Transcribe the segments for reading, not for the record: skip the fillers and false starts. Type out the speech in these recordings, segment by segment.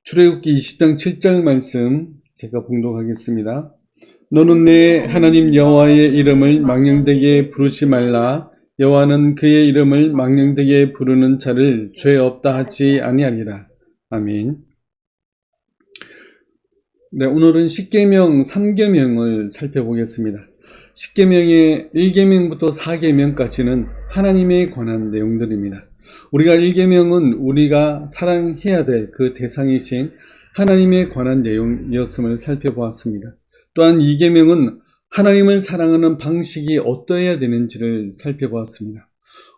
출애굽기 20장 7절 말씀 제가 봉독하겠습니다. 너는 내 하나님 여호와의 이름을 망령되게 부르지 말라. 여호와는 그의 이름을 망령되게 부르는 자를 죄 없다 하지 아니하리라. 아멘. 네, 오늘은 십계명 3계명을 살펴보겠습니다. 십계명의 1계명부터 4계명까지는 하나님에 관한 내용들입니다. 우리가 1계명은 우리가 사랑해야 될 그 대상이신 하나님에 관한 내용이었음을 살펴보았습니다. 또한 2계명은 하나님을 사랑하는 방식이 어떠해야 되는지를 살펴보았습니다.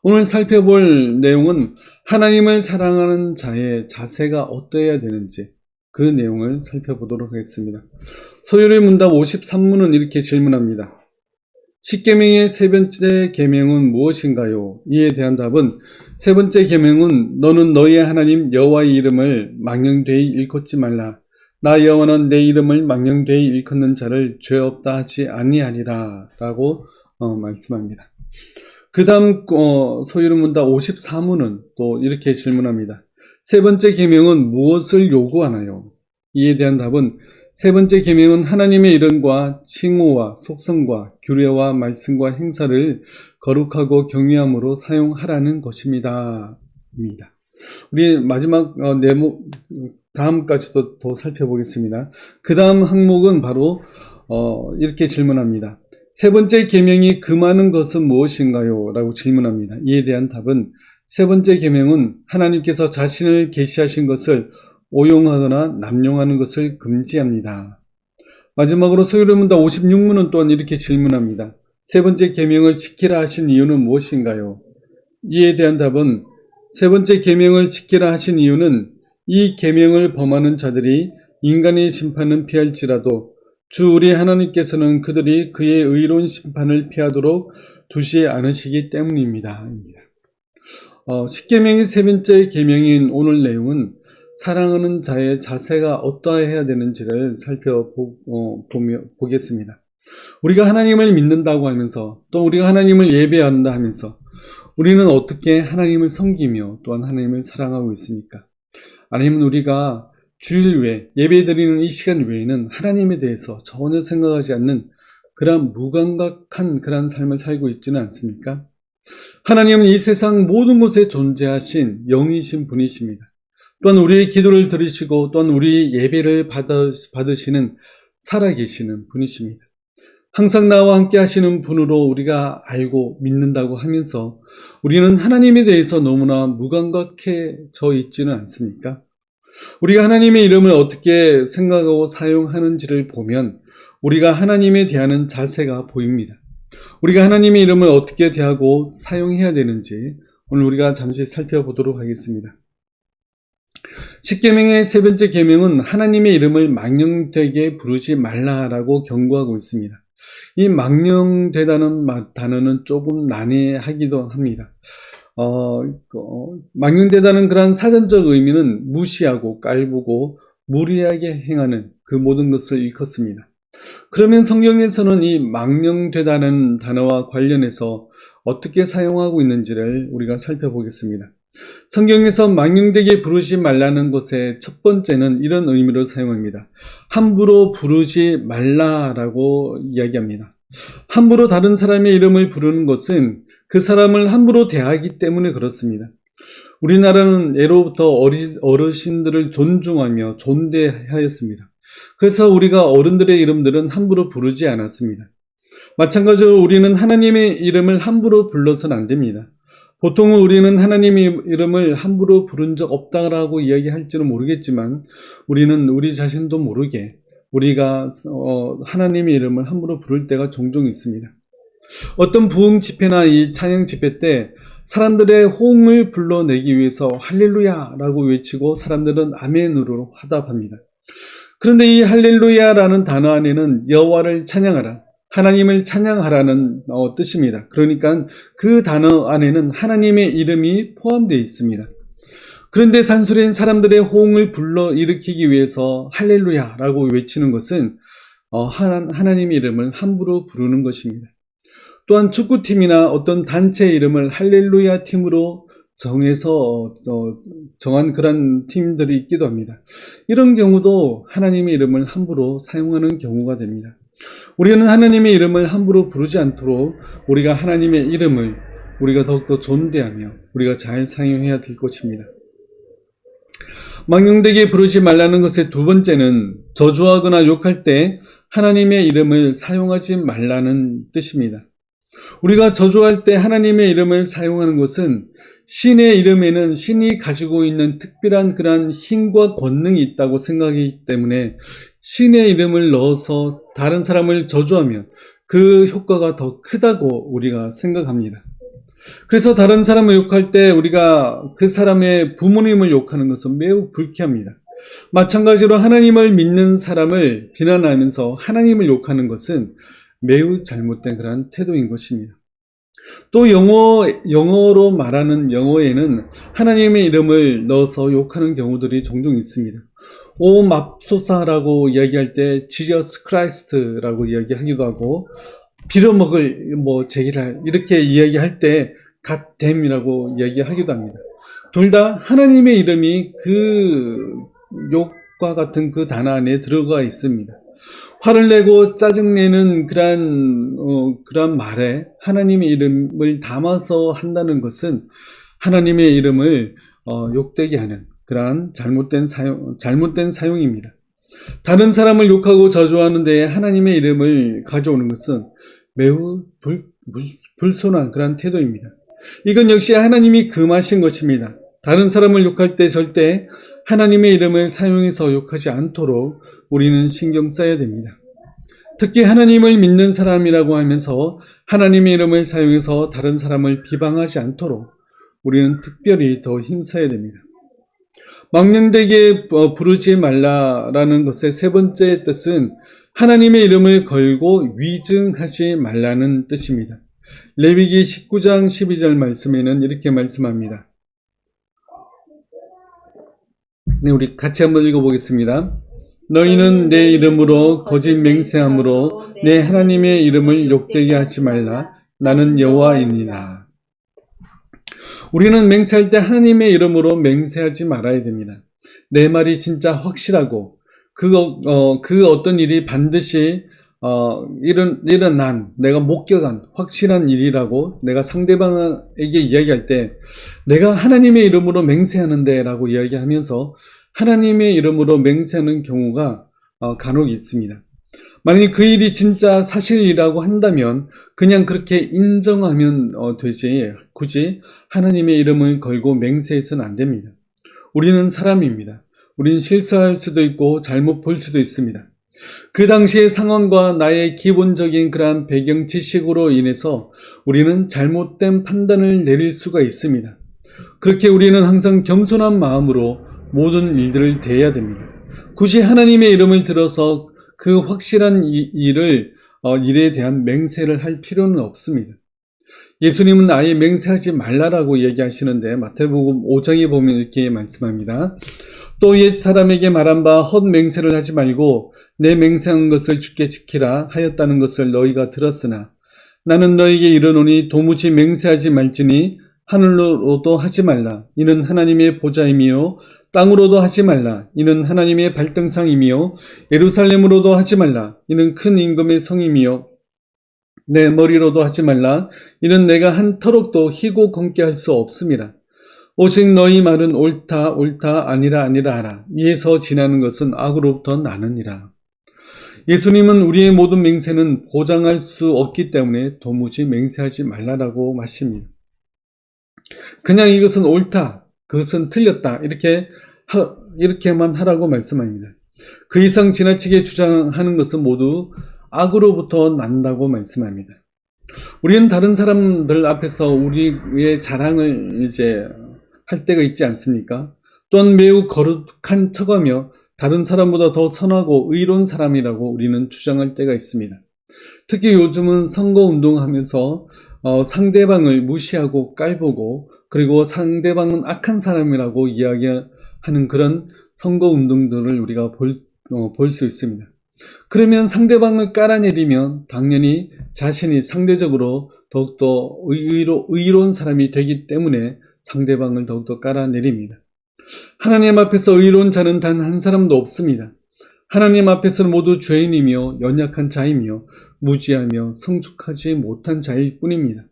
오늘 살펴볼 내용은 하나님을 사랑하는 자의 자세가 어떠해야 되는지 그 내용을 살펴보도록 하겠습니다. 소요리 문답 53문은 이렇게 질문합니다. 십계명의 세 번째 계명은 무엇인가요? 이에 대한 답은 세 번째 계명은 너는 너희의 하나님 여호와의 이름을 망령되이 일컫지 말라. 나 여호와는 내 이름을 망령되이 일컫는 자를 죄 없다 하지 아니하리라 라고 말씀합니다. 그 다음 소요리 문답 54문은 또 이렇게 질문합니다. 세 번째 계명은 무엇을 요구하나요? 이에 대한 답은 세 번째 계명은 하나님의 이름과 칭호와 속성과 규례와 말씀과 행사를 거룩하고 경외함으로 사용하라는 것입니다. 우리 마지막 다음까지도 더 살펴보겠습니다. 그 다음 항목은 바로 이렇게 질문합니다. 세 번째 계명이 금하는 것은 무엇인가요? 라고 질문합니다. 이에 대한 답은 세 번째 계명은 하나님께서 자신을 계시하신 것을 오용하거나 남용하는 것을 금지합니다. 마지막으로 소요리 문답 56문은 또한 이렇게 질문합니다. 세 번째 계명을 지키라 하신 이유는 무엇인가요? 이에 대한 답은 세 번째 계명을 지키라 하신 이유는 이 계명을 범하는 자들이 인간의 심판은 피할지라도 주 우리 하나님께서는 그들이 그의 의로운 심판을 피하도록 두지 않으시기 때문입니다. 십계명의 세 번째 계명인 오늘 내용은 사랑하는 자의 자세가 어떠해야 되는지를 살펴보겠습니다. 우리가 하나님을 믿는다고 하면서 또 우리가 하나님을 예배한다 하면서 우리는 어떻게 하나님을 섬기며 또한 하나님을 사랑하고 있습니까? 아니면 우리가 주일 외 예배드리는 이 시간 외에는 하나님에 대해서 전혀 생각하지 않는 그런 무감각한 그런 삶을 살고 있지는 않습니까? 하나님은 이 세상 모든 곳에 존재하신 영이신 분이십니다. 또한 우리의 기도를 들으시고 또한 우리의 예배를 받으시는 살아계시는 분이십니다. 항상 나와 함께 하시는 분으로 우리가 알고 믿는다고 하면서 우리는 하나님에 대해서 너무나 무감각해져 있지는 않습니까? 우리가 하나님의 이름을 어떻게 생각하고 사용하는지를 보면 우리가 하나님에 대하는 자세가 보입니다. 우리가 하나님의 이름을 어떻게 대하고 사용해야 되는지 오늘 우리가 잠시 살펴보도록 하겠습니다. 십계명의 세 번째 계명은 하나님의 이름을 망령되게 부르지 말라라고 경고하고 있습니다. 이 망령되다는 단어는 조금 난해하기도 합니다. 망령되다는 그런 사전적 의미는 무시하고 깔보고 무리하게 행하는 그 모든 것을 일컫습니다. 그러면 성경에서는 이 망령되다는 단어와 관련해서 어떻게 사용하고 있는지를 우리가 살펴보겠습니다. 성경에서 망령되게 부르지 말라는 것의 첫 번째는 이런 의미로 사용합니다. 함부로 부르지 말라라고 이야기합니다. 함부로 다른 사람의 이름을 부르는 것은 그 사람을 함부로 대하기 때문에 그렇습니다. 우리나라는 예로부터 어르신들을 존중하며 존대하였습니다. 그래서 우리가 어른들의 이름들은 함부로 부르지 않았습니다. 마찬가지로 우리는 하나님의 이름을 함부로 불러서는 안 됩니다. 보통은 우리는 하나님의 이름을 함부로 부른 적 없다라고 이야기할지는 모르겠지만 우리는 우리 자신도 모르게 우리가 하나님의 이름을 함부로 부를 때가 종종 있습니다. 어떤 부흥 집회나 이 찬양 집회 때 사람들의 호응을 불러내기 위해서 할렐루야라고 외치고 사람들은 아멘으로 화답합니다. 그런데 이 할렐루야라는 단어 안에는 여호와를 찬양하라, 하나님을 찬양하라는 뜻입니다. 그러니까 그 단어 안에는 하나님의 이름이 포함되어 있습니다. 그런데 단순히 사람들의 호응을 불러일으키기 위해서 할렐루야라고 외치는 것은 하나님의 이름을 함부로 부르는 것입니다. 또한 축구팀이나 어떤 단체 이름을 할렐루야 팀으로 정한 그런 팀들이 있기도 합니다. 이런 경우도 하나님의 이름을 함부로 사용하는 경우가 됩니다. 우리는 하나님의 이름을 함부로 부르지 않도록 우리가 하나님의 이름을 우리가 더욱더 존대하며 우리가 잘 사용해야 될 것입니다. 망령되게 부르지 말라는 것의 두 번째는 저주하거나 욕할 때 하나님의 이름을 사용하지 말라는 뜻입니다. 우리가 저주할 때 하나님의 이름을 사용하는 것은 신의 이름에는 신이 가지고 있는 특별한 그러한 힘과 권능이 있다고 생각하기 때문에 신의 이름을 넣어서 다른 사람을 저주하면 그 효과가 더 크다고 우리가 생각합니다. 그래서 다른 사람을 욕할 때 우리가 그 사람의 부모님을 욕하는 것은 매우 불쾌합니다. 마찬가지로 하나님을 믿는 사람을 비난하면서 하나님을 욕하는 것은 매우 잘못된 그러한 태도인 것입니다. 또 영어로 말하는 영어에는 하나님의 이름을 넣어서 욕하는 경우들이 종종 있습니다. 오 맙소사라고 이야기할 때 Jesus Christ라고 이야기하기도 하고, 빌어먹을 제기랄 이렇게 이야기할 때 God damn이라고 이야기하기도 합니다. 둘 다 하나님의 이름이 그 욕과 같은 그 단어 안에 들어가 있습니다. 화를 내고 짜증내는 그러한 말에 하나님의 이름을 담아서 한다는 것은 하나님의 이름을 욕되게 하는 그러한 잘못된 사용입니다. 다른 사람을 욕하고 저주하는 데에 하나님의 이름을 가져오는 것은 매우 불손한 그러한 태도입니다. 이건 역시 하나님이 금하신 것입니다. 다른 사람을 욕할 때 절대 하나님의 이름을 사용해서 욕하지 않도록 우리는 신경 써야 됩니다. 특히 하나님을 믿는 사람이라고 하면서 하나님의 이름을 사용해서 다른 사람을 비방하지 않도록 우리는 특별히 더 힘써야 됩니다. 망령되게 부르지 말라라는 것의 세 번째 뜻은 하나님의 이름을 걸고 위증하지 말라는 뜻입니다. 레위기 19장 12절 말씀에는 이렇게 말씀합니다. 네, 우리 같이 한번 읽어보겠습니다. 너희는 내 이름으로 거짓 맹세함으로 내 하나님의 이름을 욕되게 하지 말라. 나는 여호와이니라. 우리는 맹세할 때 하나님의 이름으로 맹세하지 말아야 됩니다. 내 말이 진짜 확실하고 그 어떤 일이 반드시 일어난 내가 목격한 확실한 일이라고 내가 상대방에게 이야기할 때 내가 하나님의 이름으로 맹세하는데 라고 이야기하면서 하나님의 이름으로 맹세하는 경우가 간혹 있습니다. 만약 그 일이 진짜 사실이라고 한다면 그냥 그렇게 인정하면 되지 굳이 하나님의 이름을 걸고 맹세해서는 안 됩니다. 우리는 사람입니다. 우리는 실수할 수도 있고 잘못 볼 수도 있습니다. 그 당시의 상황과 나의 기본적인 그러한 배경 지식으로 인해서 우리는 잘못된 판단을 내릴 수가 있습니다. 그렇게 우리는 항상 겸손한 마음으로 모든 일들을 대해야 됩니다. 굳이 하나님의 이름을 들어서 그 확실한 일에 대한 맹세를 할 필요는 없습니다. 예수님은 아예 맹세하지 말라라고 얘기하시는데 마태복음 5장에 보면 이렇게 말씀합니다. 또 옛 사람에게 말한 바 헛 맹세를 하지 말고 내 맹세한 것을 주께 지키라 하였다는 것을 너희가 들었으나 나는 너희에게 이르노니 도무지 맹세하지 말지니 하늘로도 하지 말라. 이는 하나님의 보좌이며 땅으로도 하지 말라. 이는 하나님의 발등상이며 예루살렘으로도 하지 말라. 이는 큰 임금의 성이며 내 머리로도 하지 말라. 이는 내가 한 터럭도 희고 검게 할 수 없습니다. 오직 너희 말은 옳다 아니라 하라. 이에서 지나는 것은 악으로부터 나느니라. 예수님은 우리의 모든 맹세는 보장할 수 없기 때문에 도무지 맹세하지 말라라고 하십니다. 그냥 이것은 옳다, 그것은 틀렸다 이렇게만 하라고 말씀합니다. 그 이상 지나치게 주장하는 것은 모두 악으로부터 난다고 말씀합니다. 우리는 다른 사람들 앞에서 우리의 자랑을 할 때가 있지 않습니까? 또한 매우 거룩한 척하며 다른 사람보다 더 선하고 의로운 사람이라고 우리는 주장할 때가 있습니다. 특히 요즘은 선거운동하면서 상대방을 무시하고 깔보고 그리고 상대방은 악한 사람이라고 이야기하는 그런 선거운동들을 우리가 볼 수 있습니다. 그러면 상대방을 깔아내리면 당연히 자신이 상대적으로 더욱더 의로운 사람이 되기 때문에 상대방을 더욱더 깔아내립니다. 하나님 앞에서 의로운 자는 단 한 사람도 없습니다. 하나님 앞에서는 모두 죄인이며 연약한 자이며 무지하며 성숙하지 못한 자일 뿐입니다.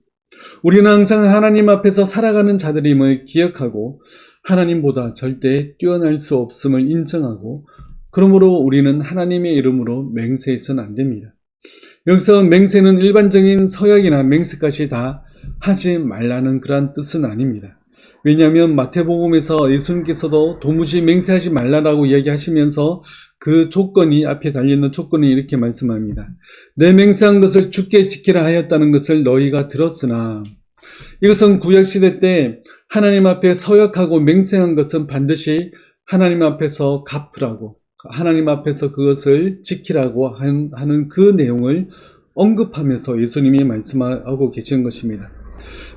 우리는 항상 하나님 앞에서 살아가는 자들임을 기억하고 하나님보다 절대 뛰어날 수 없음을 인정하고 그러므로 우리는 하나님의 이름으로 맹세해서는 안 됩니다. 여기서 맹세는 일반적인 서약이나 맹세까지 다 하지 말라는 그러한 뜻은 아닙니다. 왜냐하면 마태복음에서 예수님께서도 도무지 맹세하지 말라라고 이야기하시면서 그 조건이 앞에 달려있는 조건이 이렇게 말씀합니다. 내 맹세한 것을 주께 지키라 하였다는 것을 너희가 들었으나 이것은 구약시대 때 하나님 앞에 서약하고 맹세한 것은 반드시 하나님 앞에서 갚으라고 하나님 앞에서 그것을 지키라고 하는 그 내용을 언급하면서 예수님이 말씀하고 계시는 것입니다.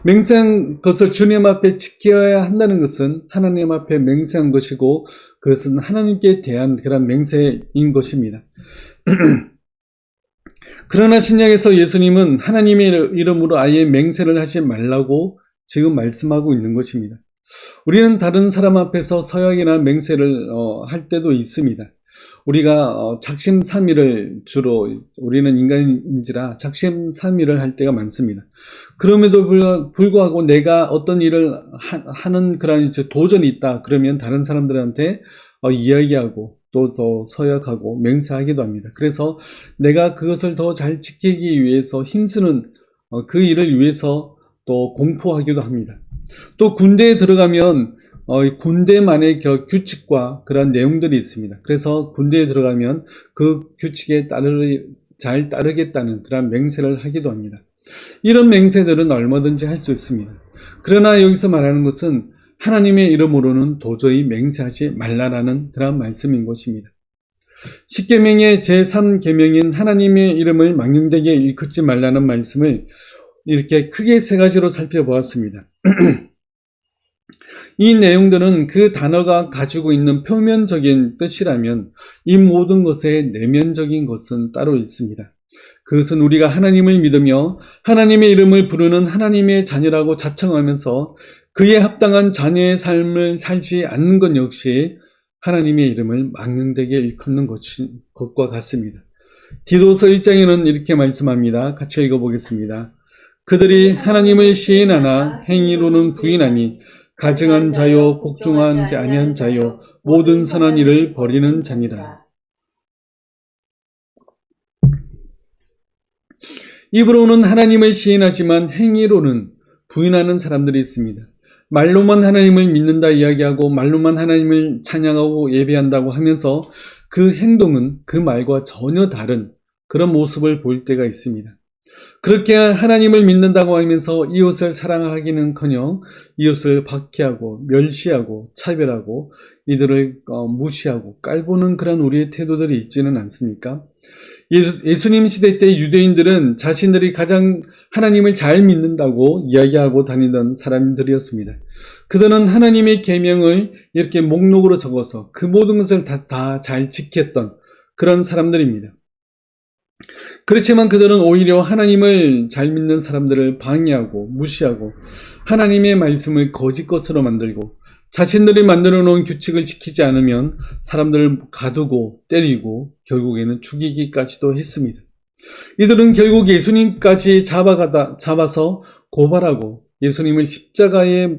맹세한 것을 주님 앞에 지켜야 한다는 것은 하나님 앞에 맹세한 것이고 그것은 하나님께 대한 그런 맹세인 것입니다. 그러나 신약에서 예수님은 하나님의 이름으로 아예 맹세를 하지 말라고 지금 말씀하고 있는 것입니다. 우리는 다른 사람 앞에서 서약이나 맹세를 할 때도 있습니다. 우리가 작심삼일을 주로 우리는 인간인지라 작심삼일을 할 때가 많습니다. 그럼에도 불구하고 내가 어떤 일을 하는 그런 도전이 있다 그러면 다른 사람들한테 이야기하고 또 서약하고 맹세하기도 합니다. 그래서 내가 그것을 더 잘 지키기 위해서 힘쓰는 그 일을 위해서 또 공포하기도 합니다. 또 군대에 들어가면 군대만의 규칙과 그런 내용들이 있습니다. 그래서 군대에 들어가면 그 규칙에 잘 따르겠다는 그런 맹세를 하기도 합니다. 이런 맹세들은 얼마든지 할 수 있습니다. 그러나 여기서 말하는 것은 하나님의 이름으로는 도저히 맹세하지 말라라는 그런 말씀인 것입니다. 십계명의 제3계명인 하나님의 이름을 망령되게 일컫지 말라는 말씀을 이렇게 크게 세 가지로 살펴보았습니다. 이 내용들은 그 단어가 가지고 있는 표면적인 뜻이라면 이 모든 것의 내면적인 것은 따로 있습니다. 그것은 우리가 하나님을 믿으며 하나님의 이름을 부르는 하나님의 자녀라고 자청하면서 그에 합당한 자녀의 삶을 살지 않는 것 역시 하나님의 이름을 망령되게 일컫는 것과 같습니다. 디도서 1장에는 이렇게 말씀합니다. 같이 읽어보겠습니다. 그들이 하나님을 시인하나 행위로는 부인하니 가증한 자요 복종하지 아니한 자요 모든 선한 일을 버리는 자니라. 입으로는 하나님을 시인하지만 행위로는 부인하는 사람들이 있습니다. 말로만 하나님을 믿는다 이야기하고 말로만 하나님을 찬양하고 예배한다고 하면서 그 행동은 그 말과 전혀 다른 그런 모습을 보일 때가 있습니다. 그렇게 하나님을 믿는다고 하면서 이웃을 사랑하기는커녕 이웃을 박해하고 멸시하고 차별하고 이들을 무시하고 깔보는 그런 우리의 태도들이 있지는 않습니까? 예수님 시대 때 유대인들은 자신들이 가장 하나님을 잘 믿는다고 이야기하고 다니던 사람들이었습니다. 그들은 하나님의 계명을 이렇게 목록으로 적어서 그 모든 것을 다 잘 지켰던 그런 사람들입니다. 그렇지만 그들은 오히려 하나님을 잘 믿는 사람들을 방해하고 무시하고 하나님의 말씀을 거짓 것으로 만들고 자신들이 만들어 놓은 규칙을 지키지 않으면 사람들을 가두고 때리고 결국에는 죽이기까지도 했습니다. 이들은 결국 예수님까지 잡아서 고발하고 예수님을 십자가에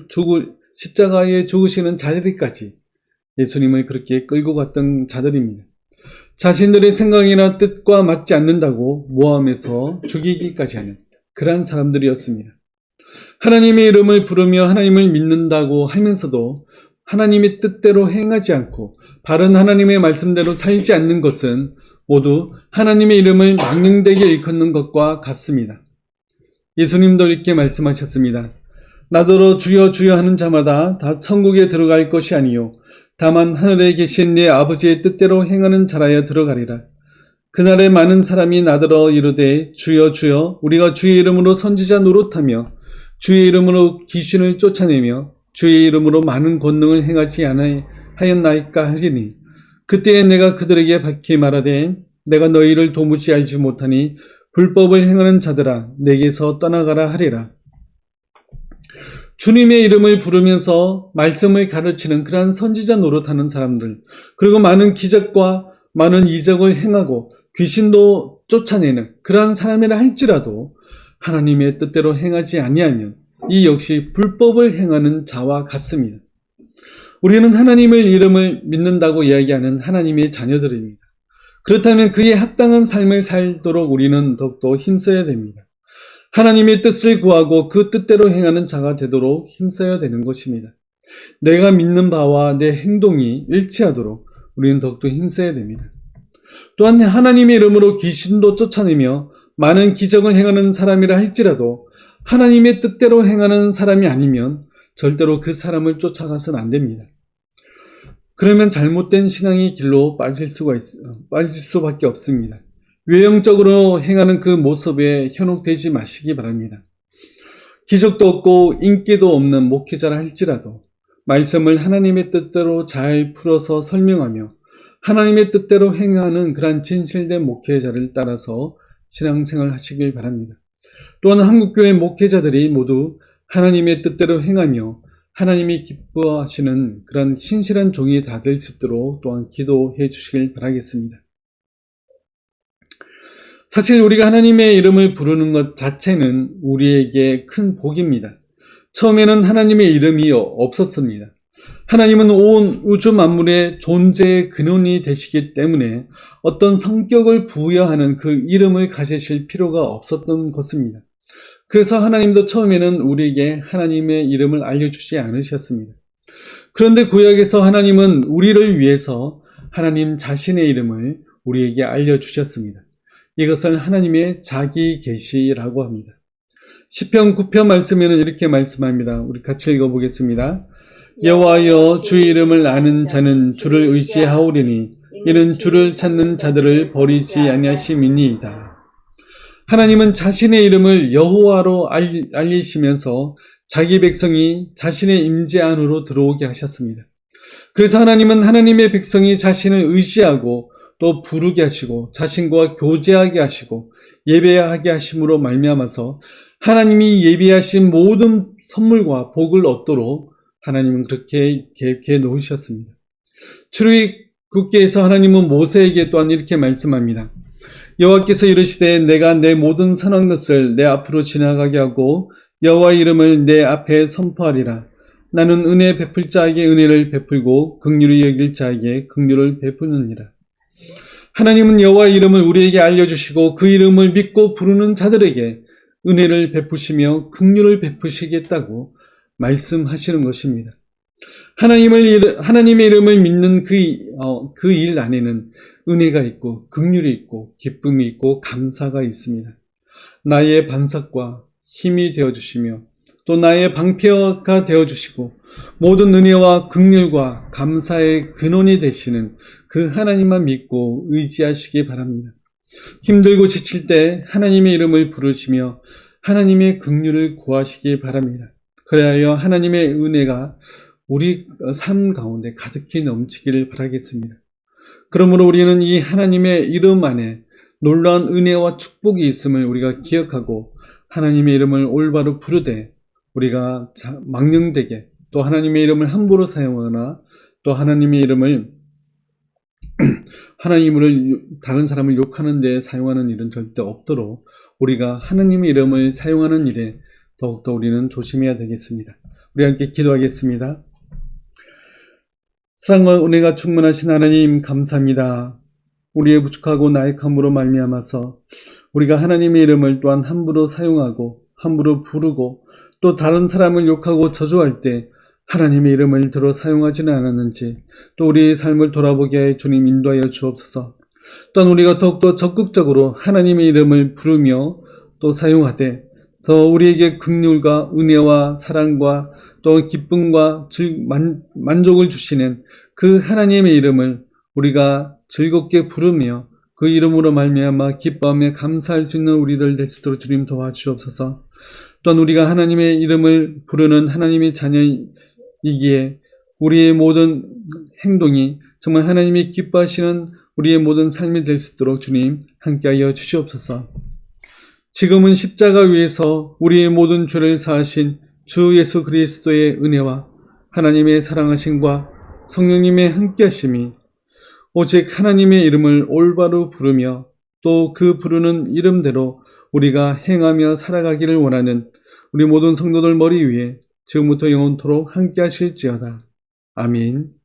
죽으시는 자리까지 예수님을 그렇게 끌고 갔던 자들입니다. 자신들의 생각이나 뜻과 맞지 않는다고 모함해서 죽이기까지 하는 그러한 사람들이었습니다. 하나님의 이름을 부르며 하나님을 믿는다고 하면서도 하나님의 뜻대로 행하지 않고 바른 하나님의 말씀대로 살지 않는 것은 모두 하나님의 이름을 망령되게 일컫는 것과 같습니다. 예수님도 이렇게 말씀하셨습니다. 나더러 주여 주여 하는 자마다 다 천국에 들어갈 것이 아니요 다만 하늘에 계신 내 아버지의 뜻대로 행하는 자라야 들어가리라. 그날에 많은 사람이 나더러 이르되 주여 주여 우리가 주의 이름으로 선지자 노릇하며 주의 이름으로 귀신을 쫓아내며 주의 이름으로 많은 권능을 행하지 하였나이까 하리니 그때에 내가 그들에게 밝히 말하되 내가 너희를 도무지 알지 못하니 불법을 행하는 자들아 내게서 떠나가라 하리라. 주님의 이름을 부르면서 말씀을 가르치는 그러한 선지자 노릇하는 사람들, 그리고 많은 기적과 많은 이적을 행하고 귀신도 쫓아내는 그러한 사람이라 할지라도 하나님의 뜻대로 행하지 아니하면 이 역시 불법을 행하는 자와 같습니다. 우리는 하나님의 이름을 믿는다고 이야기하는 하나님의 자녀들입니다. 그렇다면 그에 합당한 삶을 살도록 우리는 더욱더 힘써야 됩니다. 하나님의 뜻을 구하고 그 뜻대로 행하는 자가 되도록 힘써야 되는 것입니다. 내가 믿는 바와 내 행동이 일치하도록 우리는 더욱더 힘써야 됩니다. 또한 하나님의 이름으로 귀신도 쫓아내며 많은 기적을 행하는 사람이라 할지라도 하나님의 뜻대로 행하는 사람이 아니면 절대로 그 사람을 쫓아가서는 안 됩니다. 그러면 잘못된 신앙의 길로 빠질 수밖에 없습니다. 외형적으로 행하는 그 모습에 현혹되지 마시기 바랍니다. 기적도 없고 인기도 없는 목회자라 할지라도 말씀을 하나님의 뜻대로 잘 풀어서 설명하며 하나님의 뜻대로 행하는 그러한 진실된 목회자를 따라서 신앙생활 하시길 바랍니다. 또한 한국교회 목회자들이 모두 하나님의 뜻대로 행하며 하나님이 기뻐하시는 그런 신실한 종이 다 될 수 있도록 또한 기도해 주시길 바라겠습니다. 사실 우리가 하나님의 이름을 부르는 것 자체는 우리에게 큰 복입니다. 처음에는 하나님의 이름이 없었습니다. 하나님은 온 우주 만물의 존재의 근원이 되시기 때문에 어떤 성격을 부여하는 그 이름을 가지실 필요가 없었던 것입니다. 그래서 하나님도 처음에는 우리에게 하나님의 이름을 알려주지 않으셨습니다. 그런데 구약에서 하나님은 우리를 위해서 하나님 자신의 이름을 우리에게 알려주셨습니다. 이것을 하나님의 자기 계시라고 합니다. 시편 9편 말씀에는 이렇게 말씀합니다. 우리 같이 읽어보겠습니다. 여호와여 주의 이름을 아는 자는 주를 의지하오리니 이는 주를 찾는 자들을 버리지 아니하심이니이다. 하나님은 자신의 이름을 여호와로 알리시면서 자기 백성이 자신의 임재 안으로 들어오게 하셨습니다. 그래서 하나님은 하나님의 백성이 자신을 의지하고 또 부르게 하시고 자신과 교제하게 하시고 예배하게 하심으로 말미암아서 하나님이 예비하신 모든 선물과 복을 얻도록 하나님은 그렇게 계획해 놓으셨습니다. 출애굽기에서 하나님은 모세에게 또한 이렇게 말씀합니다. 여호와께서 이르시되 내가 내 모든 선한 것을 내 앞으로 지나가게 하고 여호와의 이름을 내 앞에 선포하리라. 나는 은혜 베풀 자에게 은혜를 베풀고 긍휼히 여길 자에게 긍휼을 베푸느니라. 하나님은 여호와의 이름을 우리에게 알려주시고 그 이름을 믿고 부르는 자들에게 은혜를 베푸시며 긍휼을 베푸시겠다고 말씀하시는 것입니다. 하나님의 이름을 믿는 그 일 안에는 은혜가 있고 긍휼이 있고 기쁨이 있고 감사가 있습니다. 나의 반석과 힘이 되어주시며 또 나의 방패가 되어주시고 모든 은혜와 긍휼과 감사의 근원이 되시는 그 하나님만 믿고 의지하시기 바랍니다. 힘들고 지칠 때 하나님의 이름을 부르시며 하나님의 긍휼을 구하시기 바랍니다. 그래야 하나님의 은혜가 우리 삶 가운데 가득히 넘치기를 바라겠습니다. 그러므로 우리는 이 하나님의 이름 안에 놀라운 은혜와 축복이 있음을 우리가 기억하고 하나님의 이름을 올바로 부르되 우리가 망령되게 또 하나님의 이름을 함부로 사용하거나 또 하나님의 이름을 하나님을 다른 사람을 욕하는 데 사용하는 일은 절대 없도록 우리가 하나님의 이름을 사용하는 일에 더욱더 우리는 조심해야 되겠습니다. 우리 함께 기도하겠습니다. 사랑과 은혜가 충만하신 하나님 감사합니다. 우리의 부족하고 나약함으로 말미암아서 우리가 하나님의 이름을 또한 함부로 사용하고 함부로 부르고 또 다른 사람을 욕하고 저주할 때 하나님의 이름을 들어 사용하지는 않았는지 또 우리의 삶을 돌아보게 해 주님 인도하여 주옵소서. 또한 우리가 더욱더 적극적으로 하나님의 이름을 부르며 또 사용하되 더 우리에게 긍휼과 은혜와 사랑과 또 기쁨과 만족을 주시는 그 하나님의 이름을 우리가 즐겁게 부르며 그 이름으로 말미암아 기뻐하며 감사할 수 있는 우리들 될 수 있도록 주님 도와주옵소서. 또한 우리가 하나님의 이름을 부르는 하나님의 자녀이기에 우리의 모든 행동이 정말 하나님이 기뻐하시는 우리의 모든 삶이 될 수 있도록 주님 함께하여 주시옵소서. 지금은 십자가 위에서 우리의 모든 죄를 사하신 주 예수 그리스도의 은혜와 하나님의 사랑하심과 성령님의 함께하심이 오직 하나님의 이름을 올바로 부르며 또 그 부르는 이름대로 우리가 행하며 살아가기를 원하는 우리 모든 성도들 머리 위에 지금부터 영원토록 함께하실지어다. 아멘.